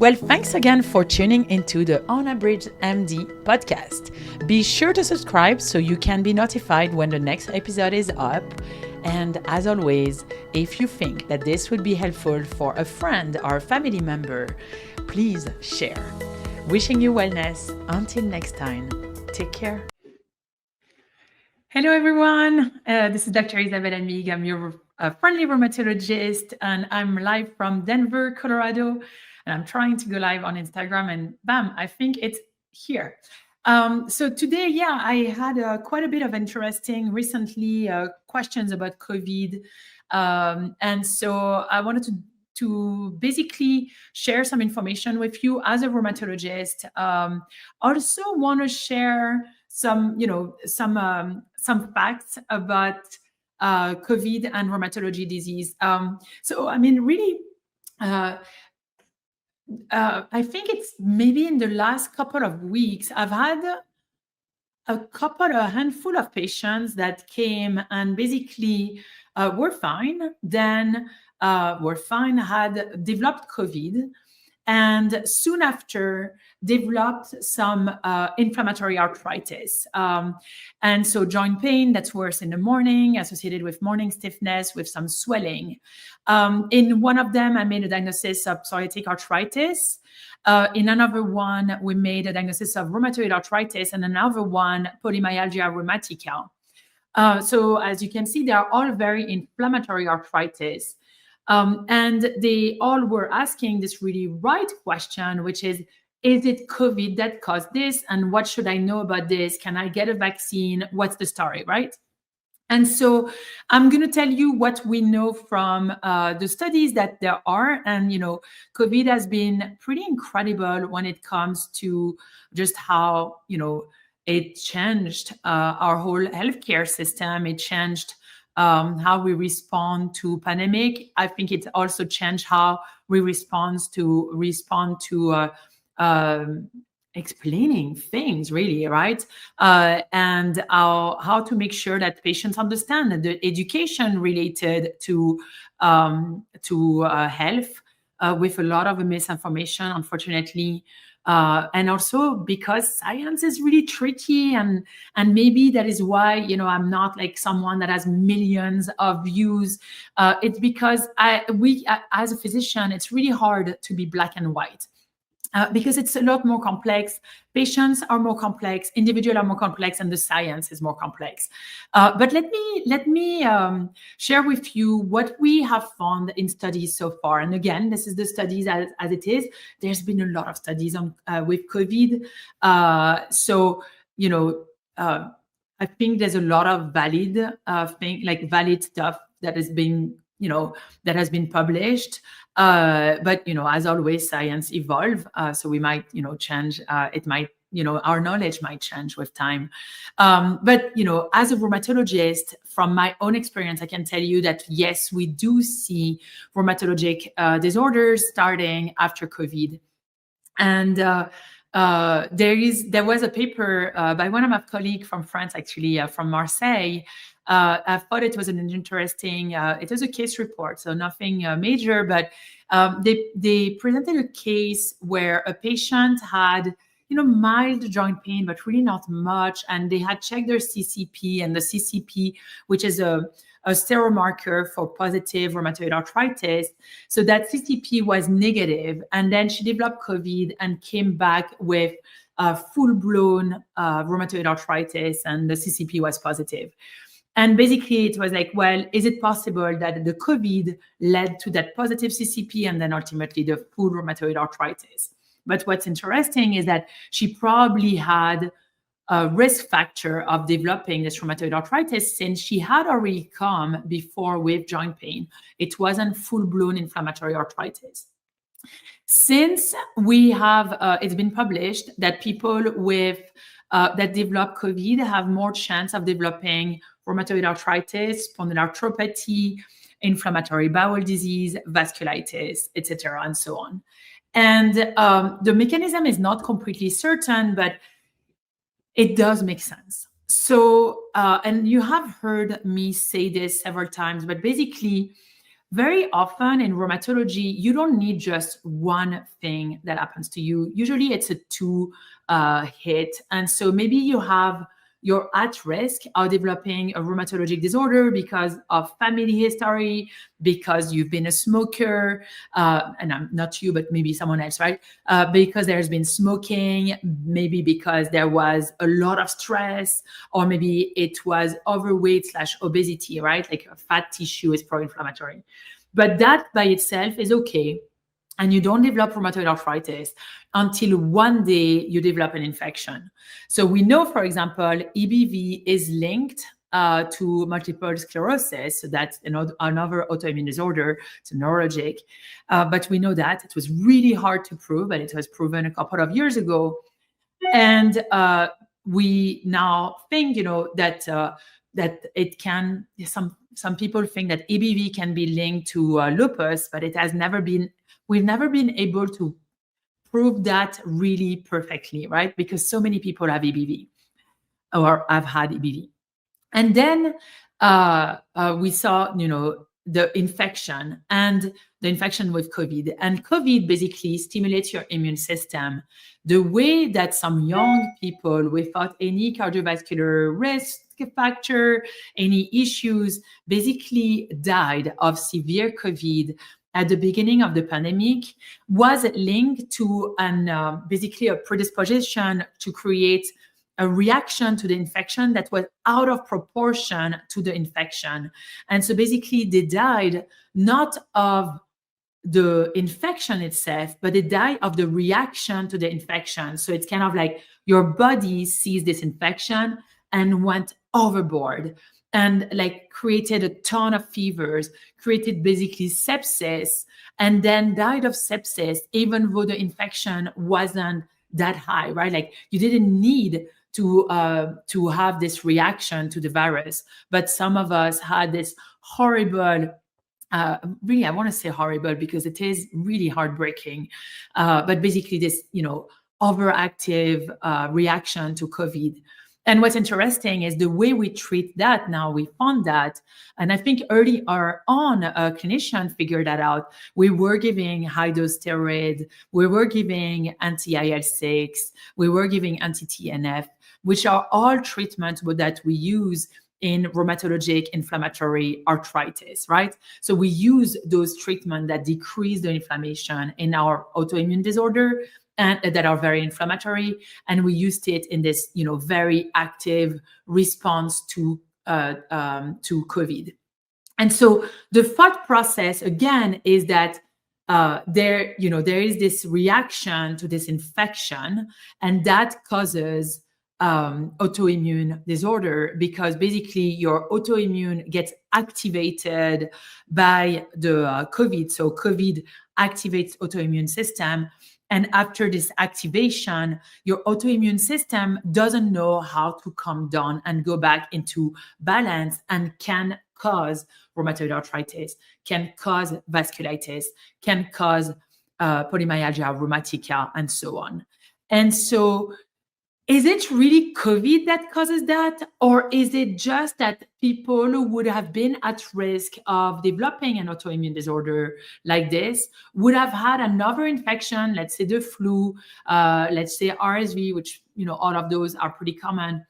Well, thanks again for tuning into the On Average MD podcast. Be sure to subscribe so you can be notified when the next episode is up. And as always, if you think that this would be helpful for a friend or a family member, please share. Wishing you wellness. Until next time, take care. Hello, everyone. This is Dr. Isabelle Amigues. I'm your friendly rheumatologist, and I'm live from Denver, Colorado. And I'm trying to go live on Instagram, and bam, I think it's here. So today, I had quite a bit of interesting recently questions about COVID. And so I wanted to basically share some information with you as a rheumatologist. Also want to share some facts about COVID and rheumatology disease. I think it's maybe in the last couple of weeks, I've had a handful of patients that came and basically were fine, then had developed COVID, and soon after developed some inflammatory arthritis. And so joint pain that's worse in the morning, associated with morning stiffness, with some swelling. In one of them, I made a diagnosis of psoriatic arthritis. In another one, we made a diagnosis of rheumatoid arthritis, and another one, polymyalgia rheumatica. So as you can see, they are all very inflammatory arthritis. And they all were asking this really right question, which is it COVID that caused this? And what should I know about this? Can I get a vaccine? What's the story, right? And so I'm going to tell you what we know from the studies that there are. And, COVID has been pretty incredible when it comes to just how, it changed our whole healthcare system. It changed how we respond to pandemic. I think it also changed how we respond to explaining things, really, right? And how to make sure that patients understand that the education related to health with a lot of misinformation, unfortunately. And also because science is really tricky, and maybe that is why I'm not like someone that has millions of views. It's because as a physician, it's really hard to be black and white. Because it's a lot more complex. Patients are more complex, individuals are more complex, and the science is more complex. But let me share with you what we have found in studies so far. And again, this is the studies as it is. There's been a lot of studies on with COVID. I think there's a lot of valid stuff that has been published. But as always, science evolve. So we might, change. It might, our knowledge might change with time. But as a rheumatologist, from my own experience, I can tell you that yes, we do see rheumatologic disorders starting after COVID. And there was a paper by one of my colleagues from France, actually, from Marseille. I thought it was an interesting, it was a case report, so nothing major, but they presented a case where a patient had, mild joint pain, but really not much. And they had checked their CCP, and the CCP, which is a steroid marker for positive rheumatoid arthritis. So that CCP was negative, and then she developed COVID and came back with full-blown rheumatoid arthritis, and the CCP was positive. And basically, it was like, well, is it possible that the COVID led to that positive CCP and then ultimately the full rheumatoid arthritis? But what's interesting is that she probably had a risk factor of developing this rheumatoid arthritis since she had already come before with joint pain. It wasn't full-blown inflammatory arthritis. Since we have, it's been published that people with that develop COVID have more chance of developing rheumatoid arthritis, spondyloarthropathy, inflammatory bowel disease, vasculitis, etc., and so on. And the mechanism is not completely certain, but it does make sense. So, and you have heard me say this several times, but basically, very often in rheumatology, you don't need just one thing that happens to you. Usually it's a two hit. And so maybe you're at risk of developing a rheumatologic disorder because of family history, because you've been a smoker, and not you, but maybe someone else, right? Because there's been smoking, maybe because there was a lot of stress, or maybe it was overweight/obesity, right? Like fat tissue is pro-inflammatory. But that by itself is okay. And you don't develop rheumatoid arthritis until one day you develop an infection. So we know, for example, EBV is linked to multiple sclerosis. So that's another autoimmune disorder. It's neurologic. But we know that it was really hard to prove, but it was proven a couple of years ago. And we now think, that it can, some people think that EBV can be linked to lupus, but it has never been, we've never been able to prove that really perfectly, right? Because so many people have EBV or have had EBV. And then we saw, the infection with COVID. And COVID basically stimulates your immune system the way that some young people without any cardiovascular risk factor, any issues, basically died of severe COVID at the beginning of the pandemic, was linked to basically a predisposition to create a reaction to the infection that was out of proportion to the infection. And so basically they died not of the infection itself, but they die of the reaction to the infection. So it's kind of like your body sees this infection and went overboard and like created a ton of fevers, created basically sepsis, and then died of sepsis, even though the infection wasn't that high, right? Like you didn't need to have this reaction to the virus, but some of us had this horrible, really, I want to say horrible because it is really heartbreaking, but basically this, overactive reaction to COVID. And what's interesting is the way we treat that now, we found that, and I think early on, a clinician figured that out. We were giving high-dose steroid, we were giving anti-IL-6, we were giving anti-TNF, which are all treatments that we use in rheumatologic inflammatory arthritis, right? So we use those treatments that decrease the inflammation in our autoimmune disorder and that are very inflammatory, and we used it in this, very active response to COVID. And so the thought process again is that there is this reaction to this infection, and that causes autoimmune disorder, because basically your autoimmune gets activated by the COVID. So COVID activates autoimmune system. And after this activation, your autoimmune system doesn't know how to come down and go back into balance, and can cause rheumatoid arthritis, can cause vasculitis, can cause polymyalgia rheumatica, and so on. And so is it really COVID that causes that? Or is it just that people who would have been at risk of developing an autoimmune disorder like this would have had another infection, let's say the flu, let's say RSV, which, all of those are pretty common.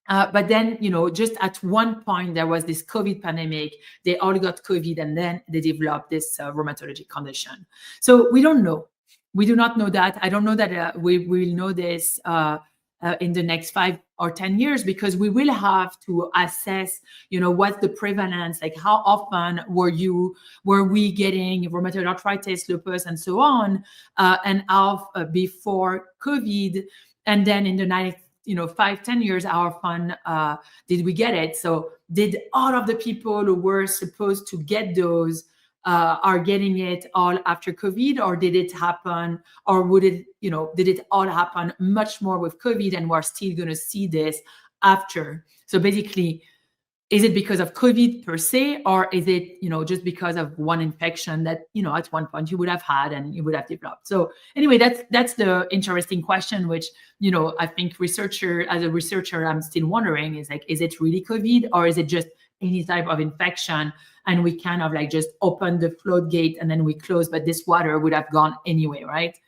But then, just at one point, there was this COVID pandemic, they all got COVID, and then they developed this rheumatologic condition. So we don't know. We do not know that. I don't know that we will know this in the next 5 or 10 years, because we will have to assess, what's the prevalence, like how often were we getting rheumatoid arthritis, lupus, and so on, and before COVID, and then in the next 5-10 years, how often did we get it? So did all of the people who were supposed to get those are getting it all after COVID, or did it happen, or did it all happen much more with COVID, and we're still going to see this after? So basically, is it because of COVID per se, or is it, just because of one infection that, at one point you would have had and you would have developed? So anyway, that's the interesting question, which, I think as a researcher, I'm still wondering, is it really COVID, or is it just any type of infection, and we kind of like just open the floodgate and then we close, but this water would have gone anyway, right?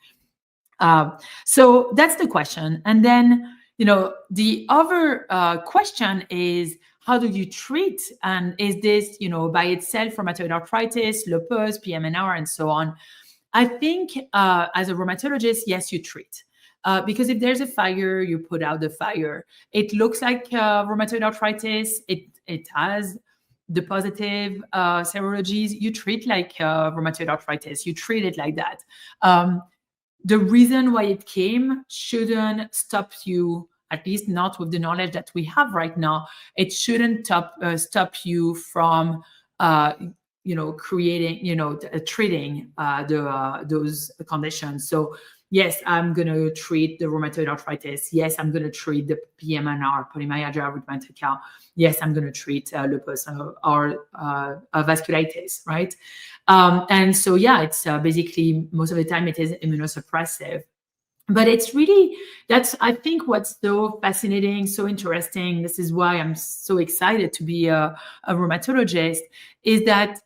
So that's the question. And then, the other question is, how do you treat? And is this, by itself rheumatoid arthritis, lupus, PMNR, and so on? I think as a rheumatologist, yes, you treat. Because if there's a fire, you put out the fire. It looks like rheumatoid arthritis. It has the positive serologies. You treat like rheumatoid arthritis. You treat it like that. The reason why it came shouldn't stop you, at least not with the knowledge that we have right now. It shouldn't stop you from creating, treating those conditions. So yes, I'm going to treat the rheumatoid arthritis. Yes, I'm going to treat the PMNR, polymyalgia rheumatica. Yes, I'm going to treat lupus or vasculitis, right? And so, yeah, it's basically most of the time it is immunosuppressive. But it's really, that's, I think, what's so fascinating, so interesting. This is why I'm so excited to be a rheumatologist, is that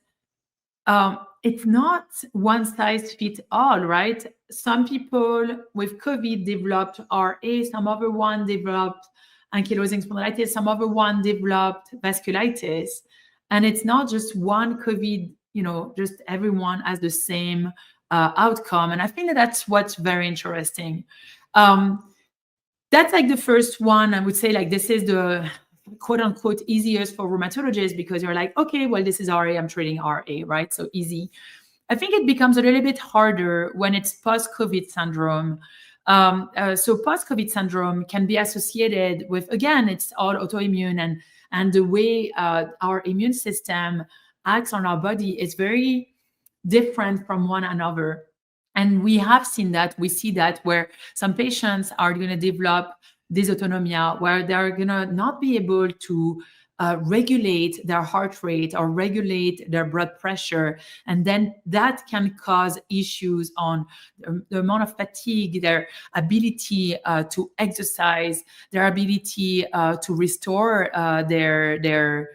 it's not one size fits all, right? Some people with COVID developed RA, some other one developed ankylosing spondylitis, some other one developed vasculitis. And it's not just one COVID, just everyone has the same outcome. And I think that's what's very interesting. That's like the first one. I would say, like, this is the quote unquote easiest for rheumatologists, because you're like, okay, well, this is RA, I'm treating RA, right? So easy. I think it becomes a little bit harder when it's post-COVID syndrome. So post-COVID syndrome can be associated with, again, it's all autoimmune, and the way our immune system acts on our body is very different from one another. And we have seen that. We see that where some patients are going to develop dysautonomia, where they're going to not be able to regulate their heart rate or regulate their blood pressure. And then that can cause issues on the amount of fatigue, their ability to exercise, their ability to restore their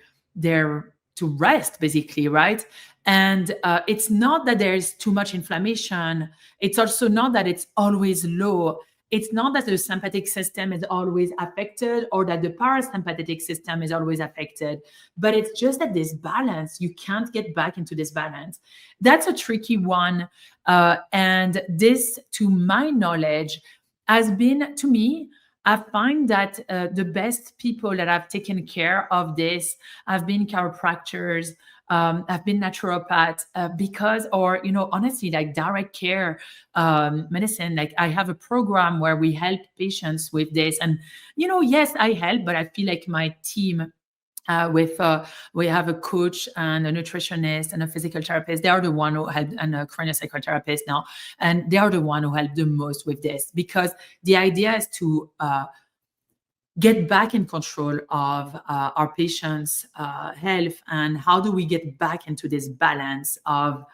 to rest, basically, right? And it's not that there's too much inflammation. It's also not that it's always low. It's not that the sympathetic system is always affected or that the parasympathetic system is always affected, but it's just that this balance, you can't get back into this balance. That's a tricky one. And this, to my knowledge, has been, to me, I find that the best people that have taken care of this have been chiropractors, have been naturopaths, because, or, honestly, like direct care medicine. Like, I have a program where we help patients with this. And, yes, I help, but I feel like my team, we have a coach and a nutritionist and a physical therapist. They are the one who help, and a craniosacral now, and they are the one who help the most with this, because the idea is to get back in control of our patients' health. And how do we get back into this balance of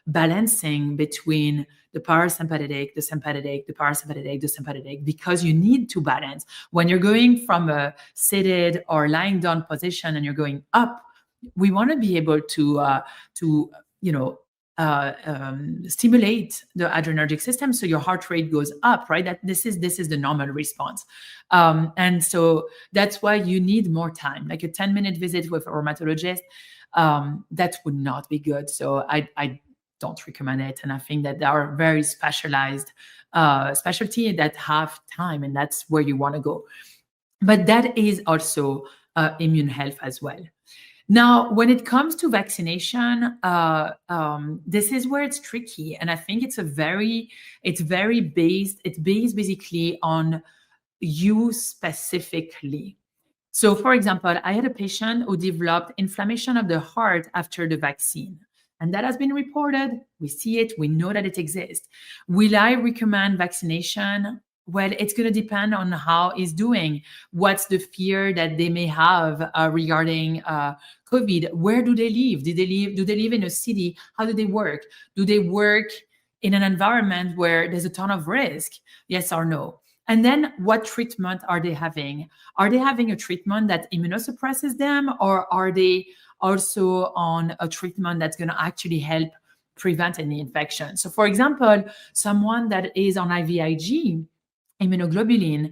balancing between the parasympathetic, the sympathetic, the parasympathetic, the sympathetic, because you need to balance. When you're going from a seated or lying down position and you're going up, we want to be able to stimulate the adrenergic system, so your heart rate goes up, right? That this is the normal response. And so that's why you need more time. Like a 10-minute visit with a rheumatologist, that would not be good. So I don't recommend it. And I think that there are very specialized specialty that have time, and that's where you want to go. But that is also immune health as well. Now, when it comes to vaccination, this is where it's tricky. And I think it's based basically on you specifically. So, for example, I had a patient who developed inflammation of the heart after the vaccine. And that has been reported. We see it. We know that it exists. Will I recommend vaccination? Well, it's going to depend on how he's doing. What's the fear that they may have regarding COVID? Where do they live? Do they live in a city? How do they work? Do they work in an environment where there's a ton of risk? Yes or no? And then what treatment are they having? Are they having a treatment that immunosuppresses them, or are they also on a treatment that's going to actually help prevent any infection? So for example, someone that is on IVIG, immunoglobulin,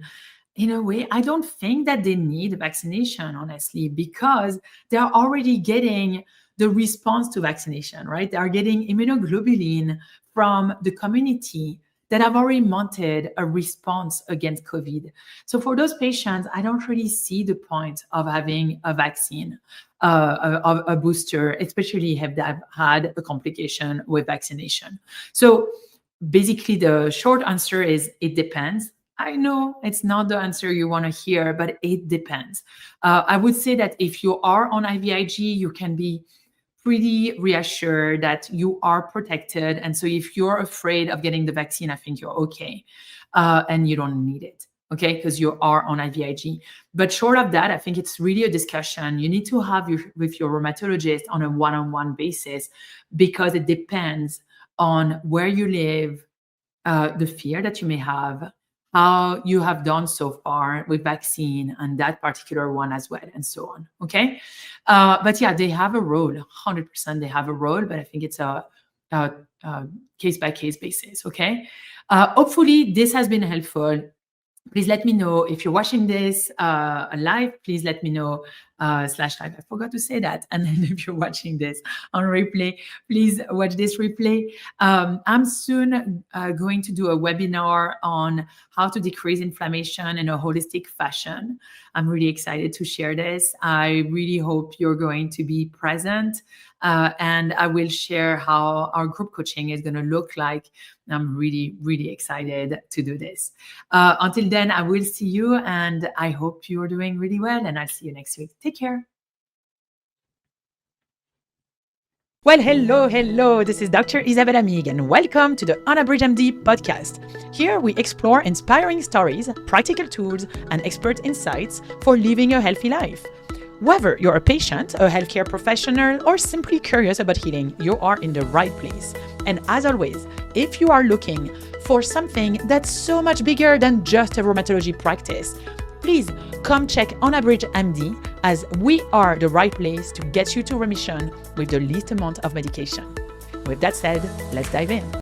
in a way, I don't think that they need vaccination, honestly, because they're already getting the response to vaccination, right? They are getting immunoglobulin from the community that have already mounted a response against COVID. So for those patients, I don't really see the point of having a vaccine, a booster, especially if they've had a complication with vaccination. So basically, the short answer is it depends. I know it's not the answer you want to hear, but it depends. I would say that if you are on IVIG, you can be pretty reassured that you are protected. And so if you're afraid of getting the vaccine, I think you're okay. And you don't need it, okay? Because you are on IVIG. But short of that, I think it's really a discussion you need to have with your rheumatologist on a one-on-one basis, because it depends on where you live, the fear that you may have, how you have done so far with vaccine and that particular one as well, and so on, okay? But yeah, they have a role, 100% they have a role, but I think it's a case-by-case basis, okay? Hopefully this has been helpful. Please let me know if you're watching this live. Please let me know /live. I forgot to say that. And then if you're watching this on replay, please watch this replay. I'm soon going to do a webinar on how to decrease inflammation in a holistic fashion. I'm really excited to share this. I really hope you're going to be present. And I will share how our group coaching is going to look like. I'm really, really excited to do this. Until then, I will see you, and I hope you're doing really well, and I'll see you next week. Take care. Well, hello. This is Dr. Isabelle Amigues, and welcome to the Unabridged MD podcast. Here we explore inspiring stories, practical tools, and expert insights for living a healthy life. Whether you're a patient, a healthcare professional, or simply curious about healing, you are in the right place. And as always, if you are looking for something that's so much bigger than just a rheumatology practice, please come check Unabridged MD, as we are the right place to get you to remission with the least amount of medication. With that said, let's dive in.